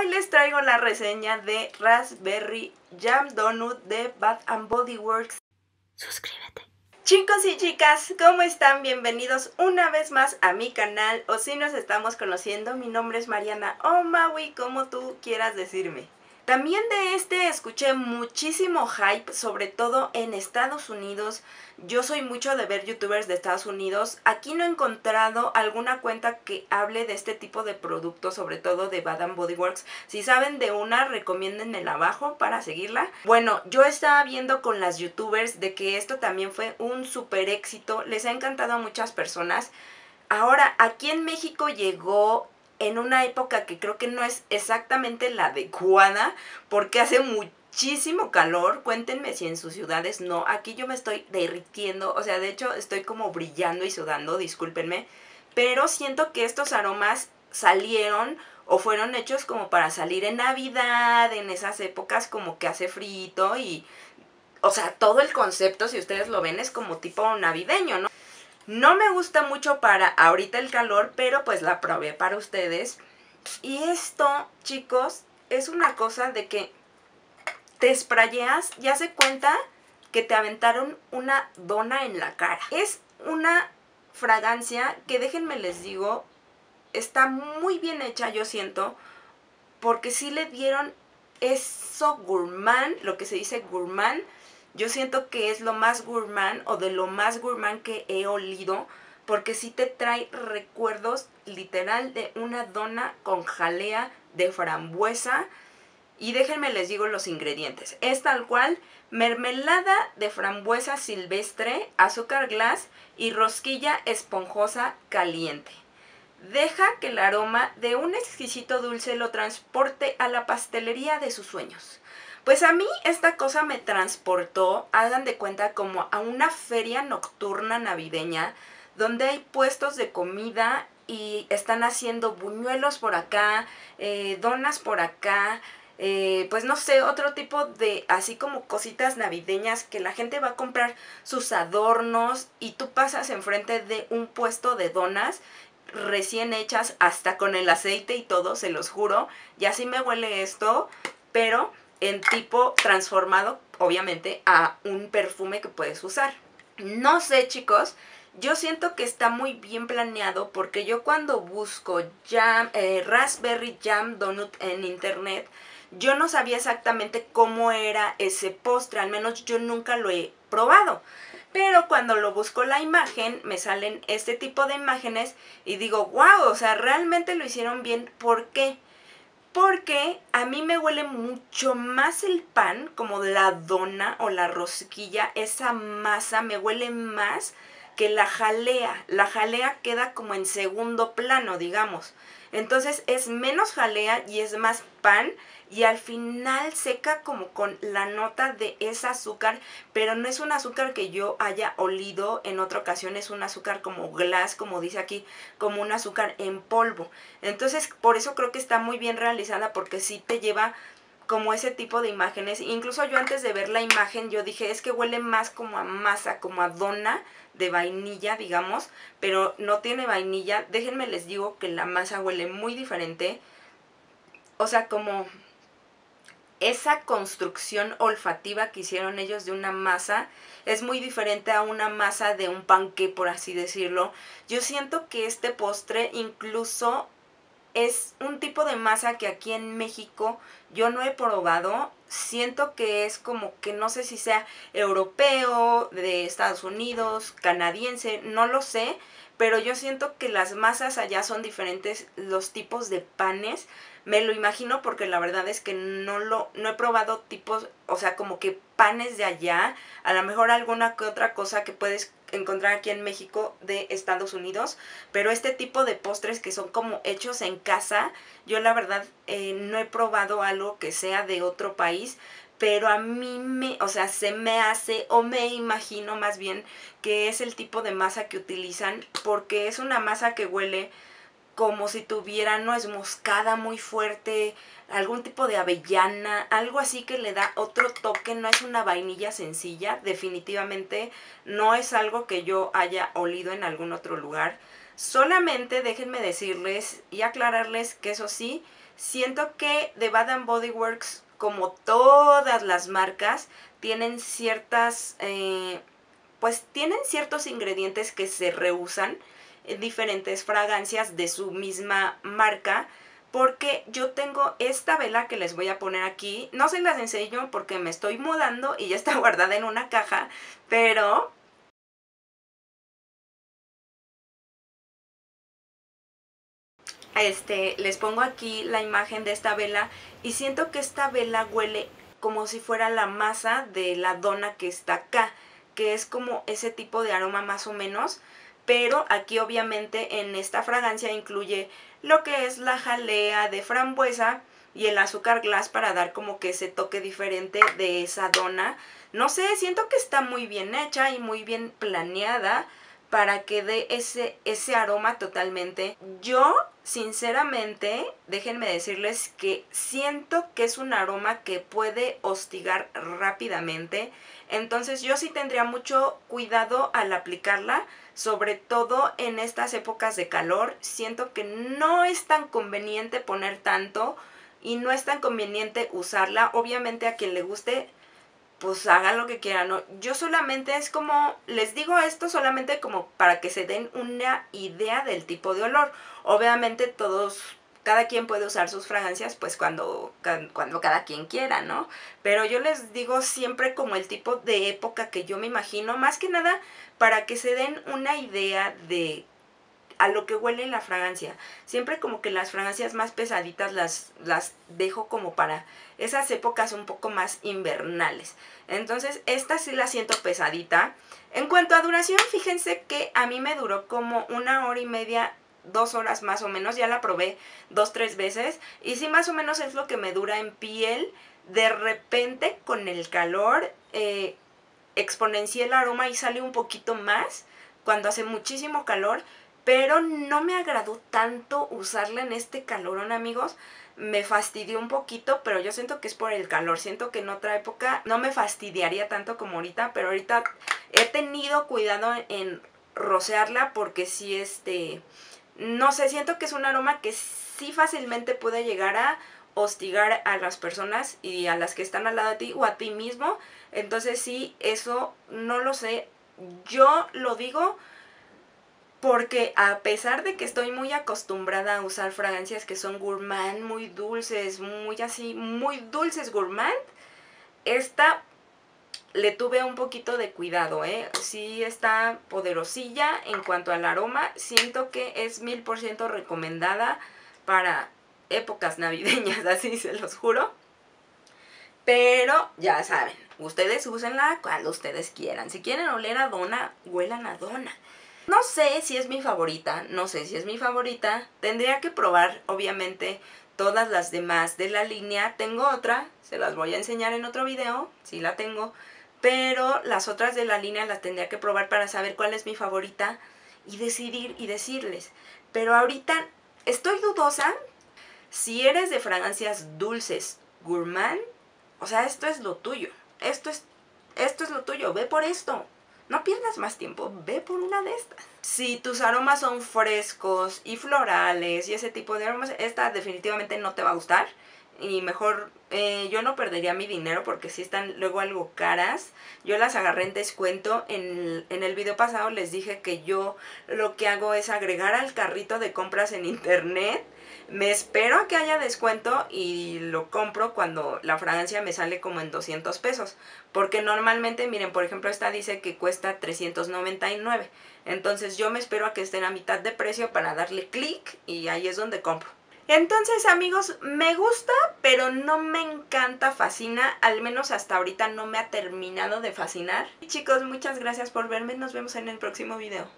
Hoy les traigo la reseña de Raspberry Jam Donut de Bath & Body Works. Suscríbete. Chicos y chicas, ¿cómo están? Bienvenidos una vez más a mi canal, o si nos estamos conociendo, mi nombre es Mariana o Maui, como tú quieras decirme. También de este escuché muchísimo hype, sobre todo en Estados Unidos. Yo soy mucho de ver youtubers de Estados Unidos. Aquí no he encontrado alguna cuenta que hable de este tipo de productos, sobre todo de Bath & Body Works. Si saben de una, recomiéndenmela abajo para seguirla. Bueno, yo estaba viendo con las youtubers de que esto también fue un súper éxito. Les ha encantado a muchas personas. Ahora, aquí en México llegó en una época que creo que no es exactamente la adecuada, porque hace muchísimo calor. Cuéntenme si en sus ciudades no. Aquí yo me estoy derritiendo, o sea, de hecho estoy como brillando y sudando, discúlpenme, pero siento que estos aromas salieron o fueron hechos como para salir en Navidad, en esas épocas como que hace frío y, o sea, todo el concepto, si ustedes lo ven, es como tipo navideño, ¿no? No me gusta mucho para ahorita el calor, pero pues la probé para ustedes. Y esto, chicos, es una cosa de que te sprayeas, ya se cuenta que te aventaron una dona en la cara. Es una fragancia que, déjenme les digo, está muy bien hecha, yo siento, porque sí le dieron eso gourmand, lo que se dice gourmand. Yo siento que es lo más gourmand o de lo más gourmand que he olido, porque sí te trae recuerdos literal de una dona con jalea de frambuesa. Y déjenme les digo los ingredientes. Es tal cual: mermelada de frambuesa silvestre, azúcar glass y rosquilla esponjosa caliente. Deja que el aroma de un exquisito dulce lo transporte a la pastelería de sus sueños. Pues a mí esta cosa me transportó, hagan de cuenta, como a una feria nocturna navideña, donde hay puestos de comida y están haciendo buñuelos por acá, donas por acá, pues no sé, otro tipo de así como cositas navideñas que la gente va a comprar sus adornos, y tú pasas enfrente de un puesto de donas recién hechas, hasta con el aceite y todo, se los juro. Y así me huele esto, pero en tipo transformado, obviamente, a un perfume que puedes usar. No sé, chicos, yo siento que está muy bien planeado, porque yo cuando busco Raspberry Jam Donut en internet, yo no sabía exactamente cómo era ese postre, al menos yo nunca lo he probado. Pero cuando lo busco la imagen, me salen este tipo de imágenes y digo, wow, o sea, realmente lo hicieron bien. ¿Por qué? Porque a mí me huele mucho más el pan, como la dona o la rosquilla, esa masa me huele más que la jalea. La jalea queda como en segundo plano, digamos. Entonces es menos jalea y es más pan, y al final seca como con la nota de ese azúcar, pero no es un azúcar que yo haya olido en otra ocasión, es un azúcar como glass, como dice aquí, como un azúcar en polvo. Entonces por eso creo que está muy bien realizada, porque sí te lleva como ese tipo de imágenes. Incluso yo, antes de ver la imagen, yo dije, es que huele más como a masa, como a dona de vainilla, digamos, pero no tiene vainilla. Déjenme les digo que la masa huele muy diferente. O sea, como esa construcción olfativa que hicieron ellos de una masa es muy diferente a una masa de un panqué, por así decirlo. Yo siento que este postre incluso es un tipo de masa que aquí en México yo no he probado. Siento que es como que, no sé si sea europeo, de Estados Unidos, canadiense, no lo sé, pero yo siento que las masas allá son diferentes, los tipos de panes. Me lo imagino, porque la verdad es que no he probado tipos, o sea, como que panes de allá. A lo mejor alguna que otra cosa que puedes encontrar aquí en México de Estados Unidos, pero este tipo de postres que son como hechos en casa, yo la verdad no he probado algo que sea de otro país. Pero a mí o sea, se me hace, o me imagino más bien, que es el tipo de masa que utilizan, porque es una masa que huele como si tuviera nuez moscada muy fuerte, algún tipo de avellana, algo así que le da otro toque. No es una vainilla sencilla, definitivamente no es algo que yo haya olido en algún otro lugar. Solamente déjenme decirles y aclararles que eso sí, Siento que de Bath Body Works, como todas las marcas, tienen ciertas, pues tienen ciertos ingredientes que se reusan en diferentes fragancias de su misma marca. Porque yo tengo esta vela que les voy a poner aquí. No se las enseño porque me estoy mudando y ya está guardada en una caja. Pero les pongo aquí la imagen de esta vela. Y siento que esta vela huele como si fuera la masa de la dona que está acá. Que es como ese tipo de aroma más o menos. Pero aquí obviamente en esta fragancia incluye lo que es la jalea de frambuesa y el azúcar glass para dar como que ese toque diferente de esa dona. No sé, siento que está muy bien hecha y muy bien planeada para que dé ese aroma totalmente. Yo, sinceramente, déjenme decirles que siento que es un aroma que puede hostigar rápidamente. Entonces yo sí tendría mucho cuidado al aplicarla, sobre todo en estas épocas de calor. Siento que no es tan conveniente poner tanto y no es tan conveniente usarla. Obviamente a quien le guste, pues hagan lo que quieran, ¿no? Yo solamente es como, les digo esto solamente como para que se den una idea del tipo de olor. Obviamente cada quien puede usar sus fragancias pues cuando cada quien quiera, ¿no? Pero yo les digo siempre como el tipo de época que yo me imagino, más que nada para que se den una idea de a lo que huele la fragancia. Siempre como que las fragancias más pesaditas las dejo como para esas épocas un poco más invernales. Entonces esta sí la siento pesadita. En cuanto a duración, fíjense que a mí me duró como 1 hora y media, 2 horas más o menos. Ya la probé 2-3 veces y sí, más o menos es lo que me dura en piel. De repente con el calor exponencié el aroma y sale un poquito más cuando hace muchísimo calor. Pero no me agradó tanto usarla en este calorón, amigos. Me fastidió un poquito, pero yo siento que es por el calor. Siento que en otra época no me fastidiaría tanto como ahorita, pero ahorita he tenido cuidado en rociarla porque sí, no sé, siento que es un aroma que sí fácilmente puede llegar a hostigar a las personas y a las que están al lado de ti o a ti mismo. Entonces sí, eso no lo sé. Yo lo digo porque a pesar de que estoy muy acostumbrada a usar fragancias que son gourmand, muy dulces, muy dulces gourmand, esta le tuve un poquito de cuidado, ¿eh? Sí está poderosilla en cuanto al aroma. Siento que es 1000% recomendada para épocas navideñas, así se los juro. Pero ya saben, ustedes úsenla cuando ustedes quieran. Si quieren oler a dona, huelan a dona. No sé si es mi favorita, Tendría que probar, obviamente, todas las demás de la línea. Tengo otra, se las voy a enseñar en otro video, sí la tengo. Pero las otras de la línea las tendría que probar para saber cuál es mi favorita y decidir y decirles. Pero ahorita estoy dudosa. Si eres de fragancias dulces, gourmand, o sea, esto es lo tuyo. Esto es lo tuyo, ve por esto. No pierdas más tiempo, ve por una de estas. Si tus aromas son frescos y florales y ese tipo de aromas, esta definitivamente no te va a gustar. Y mejor, yo no perdería mi dinero porque sí están luego algo caras. Yo las agarré en descuento. En el video pasado les dije que yo lo que hago es agregar al carrito de compras en internet. Me espero a que haya descuento y lo compro cuando la fragancia me sale como en 200 pesos. Porque normalmente, miren, por ejemplo, esta dice que cuesta 399. Entonces yo me espero a que estén a mitad de precio para darle clic y ahí es donde compro. Entonces, amigos, me gusta, pero no me encanta, fascina. Al menos hasta ahorita no me ha terminado de fascinar. Y chicos, muchas gracias por verme. Nos vemos en el próximo video.